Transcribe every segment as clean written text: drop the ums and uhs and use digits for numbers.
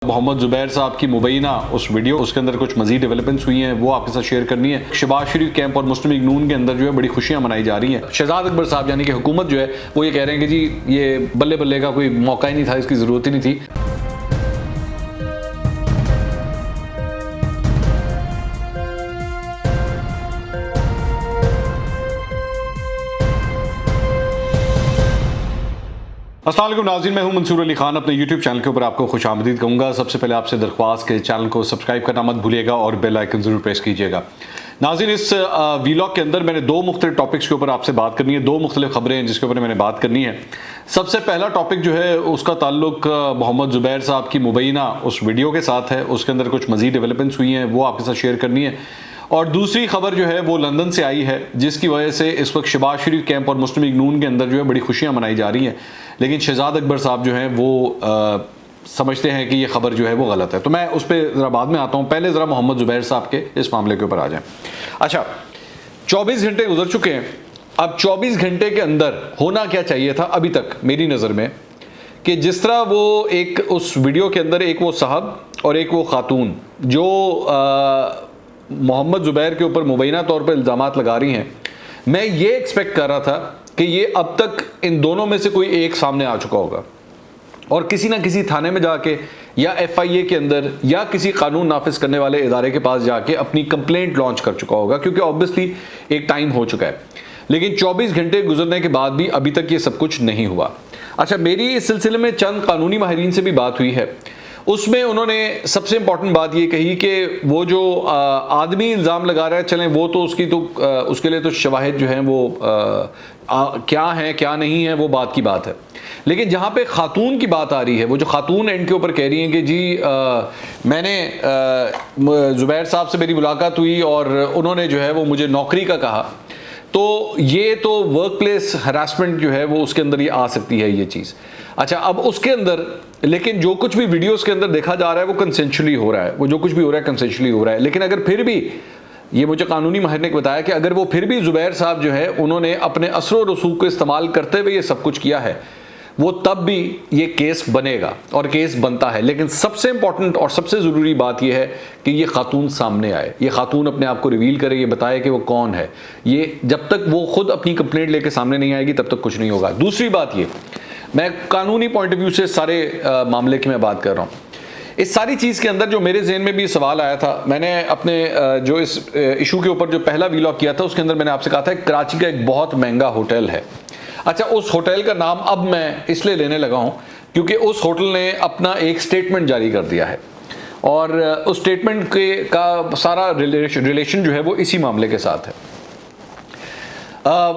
मोहम्मद जुबैर साहब की मुबैना उस वीडियो उसके अंदर कुछ मजीद डेवलपमेंट्स हुई हैं, वो आपके साथ शेयर करनी है। शहबाज शरीफ कैंप और मुस्लिम लीग नून के अंदर जो है बड़ी खुशियां मनाई जा रही हैं। शहजाद अकबर साहब यानी कि हुकूमत जो है वो ये कह रहे हैं कि जी ये बल्ले बल्ले का कोई मौका ही नहीं था, इसकी ज़रूरत ही नहीं थी। अस्सलाम वालेकुम नाज़रीन, मैं हूं मंसूर अली खान। अपने YouTube चैनल के ऊपर आपको खुश आमदीद कहूँगा। सबसे पहले आपसे दरख्वास्त के चैनल को सब्सक्राइब करना मत भूलिएगा और बेल आइकन ज़रूर प्रेस कीजिएगा। नाज़रीन, इस वीलॉग के अंदर मैंने दो मुख्तलिफ टॉपिक्स के ऊपर आपसे बात करनी है, दो मुख्तलिफ खबरें हैं जिसके ऊपर मैंने बात करनी है। सबसे पहला टॉपिक जो है उसका ताल्लुक मोहम्मद जुबैर साहब की मुबैना उस वीडियो के साथ है, उसके अंदर कुछ मज़ीद डेवलपमेंट्स हुई हैं, वो आपके साथ शेयर करनी है। और दूसरी खबर जो है वो लंदन से आई है, जिसकी वजह से इस वक्त शहबाज शरीफ कैंप और मुस्लिम लीग नून के अंदर जो है बड़ी खुशियां मनाई जा रही हैं। लेकिन शहजाद अकबर साहब जो हैं वो समझते हैं कि ये खबर जो है वो गलत है। तो मैं उस पर ज़रा बाद में आता हूँ, पहले ज़रा मोहम्मद जुबैर साहब के इस मामले के ऊपर आ जाएं। अच्छा, 24 घंटे गुजर चुके हैं। अब 24 घंटे के अंदर होना क्या चाहिए था अभी तक मेरी नज़र में, कि जिस तरह वो एक उस वीडियो के अंदर एक वो साहब और एक वो खातून जो मोहम्मद जुबैर के ऊपर मुबैना तौर पर इल्ज़ामात लगा रही हैं, मैं ये एक्सपेक्ट कर रहा था कि ये अब तक इन दोनों में से कोई एक सामने आ चुका होगा और किसी ना किसी थाने में जाके या FIA के अंदर या किसी कानून नाफिज करने वाले इदारे के पास जाके अपनी कंप्लेंट लॉन्च कर चुका होगा, क्योंकि ऑब्वियसली एक टाइम हो चुका है। लेकिन 24 घंटे गुजरने के बाद भी अभी तक ये सब कुछ नहीं हुआ। अच्छा, मेरी इस सिलसिले में चंद कानूनी माहिरीन से भी बात हुई है। उसमें उन्होंने सबसे इंपॉर्टेंट बात ये कही कि वो जो आदमी इल्ज़ाम लगा रहा है, चलें वो तो उसके लिए तो शवाहिद जो हैं वो क्या हैं क्या नहीं है वो बात की बात है। लेकिन जहाँ पे खातून की बात आ रही है, वो जो खातून एंड के ऊपर कह रही हैं कि जी मैंने जुबैर साहब से मेरी मुलाकात हुई और उन्होंने जो है वो मुझे नौकरी का कहा, तो ये तो वर्क प्लेस हरासमेंट जो है वो उसके अंदर ये आ सकती है ये चीज़। अच्छा, अब उसके अंदर लेकिन जो कुछ भी वीडियोस के अंदर देखा जा रहा है वो कंसेंशुअली हो रहा है, वो जो कुछ भी हो रहा है कंसेंशुअली हो रहा है। लेकिन अगर फिर भी, ये मुझे कानूनी माहिर ने बताया कि अगर वो फिर भी जुबैर साहब जो है उन्होंने अपने असर व रसूख को इस्तेमाल करते हुए ये सब कुछ किया है, वो तब भी ये केस बनेगा और केस बनता है। लेकिन सबसे इंपॉर्टेंट और सबसे ज़रूरी बात यह है कि ये खातून सामने आए, ये खातून अपने आप को रिवील करे, ये बताए कि वो कौन है। ये जब तक वो खुद अपनी कंप्लेंट लेके सामने नहीं आएगी तब तक कुछ नहीं होगा। दूसरी बात, ये मैं कानूनी पॉइंट ऑफ व्यू से सारे मामले की मैं बात कर रहा हूँ। इस सारी चीज़ के अंदर जो मेरे जहन में भी सवाल आया था, मैंने अपने जो इस इशू के ऊपर जो पहला वीलॉग किया था उसके अंदर मैंने आपसे कहा था कराची का एक बहुत महंगा होटल है। अच्छा, उस होटल का नाम अब मैं इसलिए लेने लगा हूँ क्योंकि उस होटल ने अपना एक स्टेटमेंट जारी कर दिया है और उस स्टेटमेंट का सारा रिलेशन जो है वो इसी मामले के साथ है।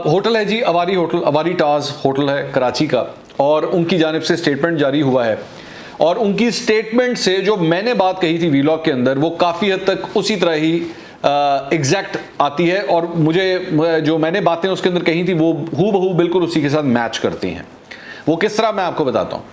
होटल है जी अवारी होटल, अवारी टाज होटल है कराची का, और उनकी जानिब से स्टेटमेंट जारी हुआ है। और उनकी स्टेटमेंट से जो मैंने बात कही थी वीलॉग के अंदर वो काफ़ी हद तक उसी तरह ही एग्जैक्ट आती है, और मुझे जो मैंने बातें उसके अंदर कही थी वो हूबहू बिल्कुल उसी के साथ मैच करती हैं। वो किस तरह, मैं आपको बताता हूँ।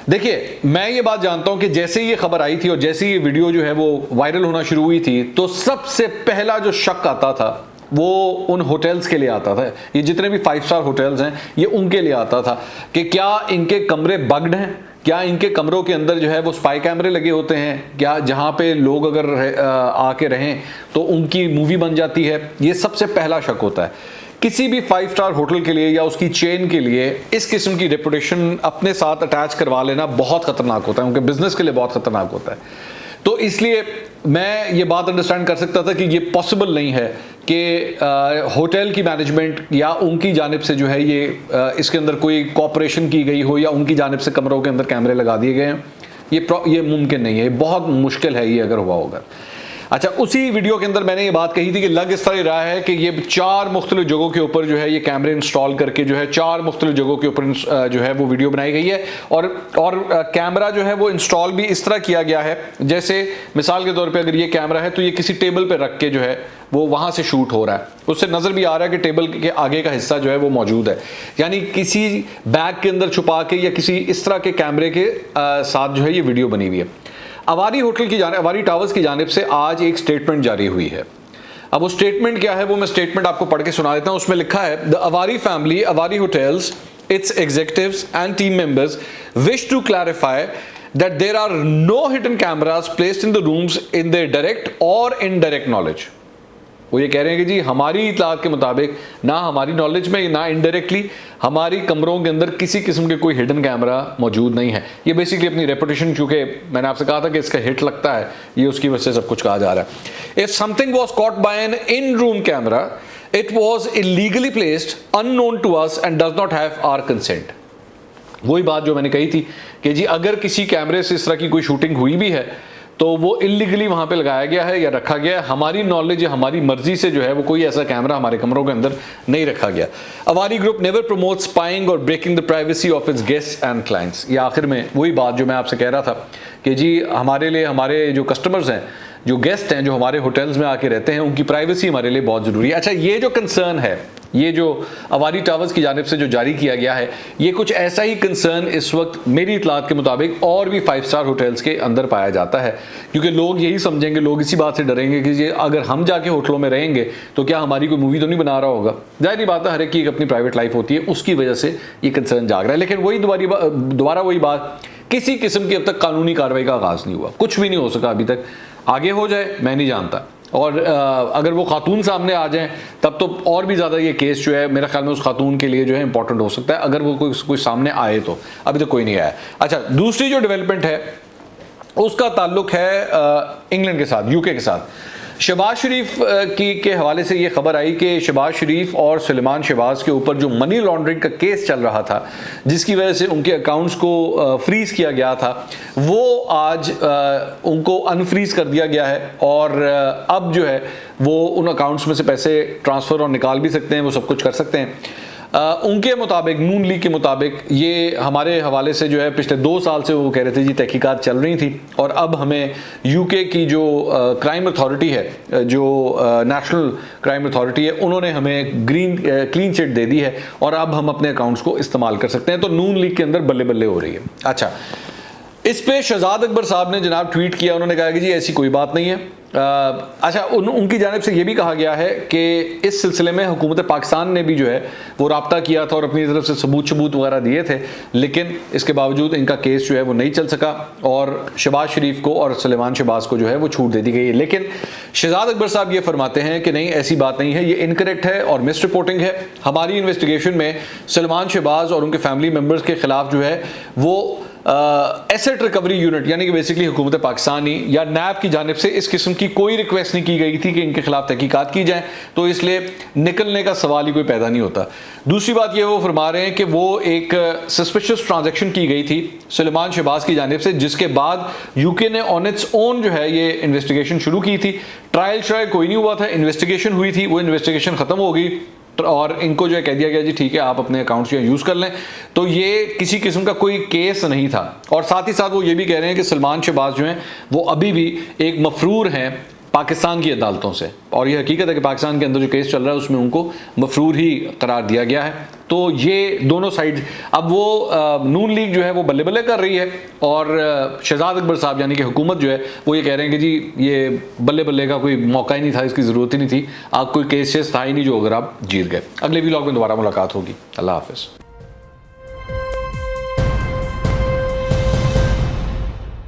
देखिए, मैं ये बात जानता हूँ कि जैसे ही ये खबर आई थी और जैसे ये वीडियो जो है वो वायरल होना शुरू हुई थी, तो सबसे पहला जो शक आता था वो उन होटल्स के लिए आता था। ये जितने भी 5 स्टार होटल्स हैं ये उनके लिए आता था कि क्या इनके कमरे बग्ड हैं, क्या इनके कमरों के अंदर जो है वो स्पाई कैमरे लगे होते हैं, क्या जहाँ पे लोग अगर आके रहें तो उनकी मूवी बन जाती है। ये सबसे पहला शक होता है। किसी भी 5 स्टार होटल के लिए या उसकी चेन के लिए इस किस्म की रेपुटेशन अपने साथ अटैच करवा लेना बहुत खतरनाक होता है, उनके बिजनेस के लिए बहुत खतरनाक होता है। तो इसलिए मैं ये बात अंडरस्टैंड कर सकता था कि ये पॉसिबल नहीं है कि होटल की मैनेजमेंट या उनकी जानिब से जो है ये इसके अंदर कोई कॉपरेशन की गई हो या उनकी जानिब से कमरों के अंदर कैमरे लगा दिए गए हैं। ये मुमकिन नहीं है, बहुत मुश्किल है ये अगर हुआ होगा। अच्छा, उसी वीडियो के अंदर मैंने ये बात कही थी कि लग इस तरह रहा है कि ये 4 मुख्तलिफ जगहों के ऊपर जो है ये कैमरे इंस्टॉल करके जो है 4 मुख्तलिफ जगहों के ऊपर जो है वो वीडियो बनाई गई है। और कैमरा जो है वो इंस्टॉल भी इस तरह किया गया है, जैसे मिसाल के तौर पे अगर ये कैमरा है तो ये किसी टेबल पे रख के जो है वो वहाँ से शूट हो रहा है। उससे नज़र भी आ रहा है कि टेबल के आगे का हिस्सा जो है वो मौजूद है, यानी किसी बैग के अंदर छुपा के या किसी इस तरह के कैमरे के साथ जो है ये वीडियो बनी हुई है। अवारी होटल की जानिब, अवारी टावर्स की जानिब से आज एक स्टेटमेंट जारी हुई है। अब वो स्टेटमेंट क्या है वो मैं स्टेटमेंट आपको पढ़ के सुना देता हूँ। उसमें लिखा है, the Avari family, Avari hotels, its executives and team members wish to clarify that there are no hidden cameras placed in the rooms in their direct or indirect knowledge. वो ये कह रहे हैं कि जी हमारी इतलात के मुताबिक ना हमारी नॉलेज में ना इनडायरेक्टली हमारी कमरों के अंदर किसी किस्म के कोई हिडन कैमरा मौजूद नहीं है। ये बेसिकली अपनी रेपुटेशन, चूंकि मैंने आपसे कहा था कि इसका हिट लगता है, ये उसकी वजह से सब कुछ कहा जा रहा है। If something was caught by an in room camera it was illegally placed unknown to us and does not have our consent. वही बात जो मैंने कही थी कि जी अगर किसी कैमरे से इस तरह की कोई शूटिंग हुई भी है तो वो इलीगली वहां पे लगाया गया है या रखा गया है, हमारी नॉलेज या हमारी मर्जी से जो है वो कोई ऐसा कैमरा हमारे कमरों के अंदर नहीं रखा गया। Avari group never promote spying और breaking the privacy of its guests and clients. ये आखिर में वही बात जो मैं आपसे कह रहा था कि जी हमारे लिए हमारे जो कस्टमर्स हैं, जो गेस्ट हैं, जो हमारे होटल्स में आके रहते हैं, उनकी प्राइवेसी हमारे लिए बहुत ज़रूरी है। अच्छा, ये जो कंसर्न है, ये जो अवारी टावर्स की जानिब से जो जारी किया गया है, ये कुछ ऐसा ही कंसर्न इस वक्त मेरी इतलात के मुताबिक और भी 5 स्टार होटल्स के अंदर पाया जाता है, क्योंकि लोग यही समझेंगे, लोग इसी बात से डरेंगे कि ये अगर हम जाके होटलों में रहेंगे तो क्या हमारी कोई मूवी तो नहीं बना रहा होगा। जाहिर बात है, हर एक की अपनी प्राइवेट लाइफ होती है, उसकी वजह से ये कंसर्न जाग रहा है। लेकिन वही दोबारा वही बात, किसी किस्म की अब तक कानूनी कार्रवाई का आगाज़ नहीं हुआ, कुछ भी नहीं हो सका अभी तक। आगे हो जाए मैं नहीं जानता, और अगर वो खातून सामने आ जाएं तब तो और भी ज़्यादा ये केस जो है मेरा ख्याल में उस खातून के लिए जो है इंपॉर्टेंट हो सकता है, अगर वो कोई सामने आए तो। अभी तक कोई नहीं आया। अच्छा, दूसरी जो डेवलपमेंट है उसका ताल्लुक है इंग्लैंड के साथ, यूके के साथ। शहबाज शरीफ के हवाले से ये खबर आई कि शहबाज शरीफ और सुलेमान शहबाज के ऊपर जो मनी लॉन्ड्रिंग का केस चल रहा था, जिसकी वजह से उनके अकाउंट्स को फ्रीज किया गया था, वो आज उनको अनफ्रीज कर दिया गया है और अब जो है वो उन अकाउंट्स में से पैसे ट्रांसफ़र और निकाल भी सकते हैं, वो सब कुछ कर सकते हैं। उनके मुताबिक, नून लीग के मुताबिक, ये हमारे हवाले से जो है पिछले 2 साल से वो कह रहे थे जी तहकीकात चल रही थी, और अब हमें यूके की जो क्राइम अथॉरिटी है, जो नेशनल क्राइम अथॉरिटी है, उन्होंने हमें क्लीन चिट दे दी है और अब हम अपने अकाउंट्स को इस्तेमाल कर सकते हैं। तो नून लीग के अंदर बल्ले बल्ले हो रही है। अच्छा, इस पे शहजाद अकबर साहब ने जनाब ट्वीट किया, उन्होंने कहा कि जी ऐसी कोई बात नहीं है। अच्छा, उनकी जानिब से ये भी कहा गया है कि इस सिलसिले में हुकूमत पाकिस्तान ने भी जो है वो राब्ता किया था और अपनी तरफ से सबूत वगैरह दिए थे, लेकिन इसके बावजूद इनका केस जो है वो नहीं चल सका और शहबाज शरीफ को और सुलेमान शहबाज को जो है वो छूट दे दी गई है। लेकिन शहजाद अकबर साहब ये फरमाते हैं कि नहीं, ऐसी बात नहीं है, ये इनकरेक्ट है और मिस रिपोर्टिंग है। हमारी इन्वेस्टिगेशन में सुलेमान शहबाज और उनके फैमिली मेम्बर्स के खिलाफ जो है वो एसेट रिकवरी यूनिट यानी कि बेसिकली हुकूमत पाकिस्तानी या नैब की जानिब से इस किस्म की कोई रिक्वेस्ट नहीं की गई थी कि इनके खिलाफ तहकीकात की जाए, तो इसलिए निकलने का सवाल ही कोई पैदा नहीं होता। दूसरी बात ये वो फरमा रहे हैं कि वो एक सस्पिशियस ट्रांजैक्शन की गई थी सुलेमान शहबाज की जानिब से, जिसके बाद यूके ने ऑन इट्स ओन जो है ये इन्वेस्टिगेशन शुरू की थी। ट्रायल कोई नहीं हुआ था, इन्वेस्टिगेशन हुई थी, वो इन्वेस्टिगेशन ख़त्म हो गई और इनको जो है कह दिया गया जी ठीक है आप अपने अकाउंट्स जो यूज़ कर लें। तो ये किसी किस्म का कोई केस नहीं था। और साथ ही साथ वो ये भी कह रहे हैं कि सुलेमान शहबाज जो हैं वो अभी भी एक मफरूर हैं पाकिस्तान की अदालतों से, और ये हकीकत है कि पाकिस्तान के अंदर जो केस चल रहा है उसमें उनको मफरूर ही करार दिया गया है। तो ये दोनों साइड, अब वो नून लीग जो है वो बल्ले बल्ले कर रही है और शहजाद अकबर साहब यानी कि हुकूमत जो है वो ये कह रहे हैं कि जी ये बल्ले बल्ले का कोई मौका ही नहीं था, इसकी ज़रूरत ही नहीं थी, आप कोई केस था ही नहीं जो अगर आप जीत गए। अगले व्लॉग में दोबारा मुलाकात होगी। अल्लाह हाफिज़।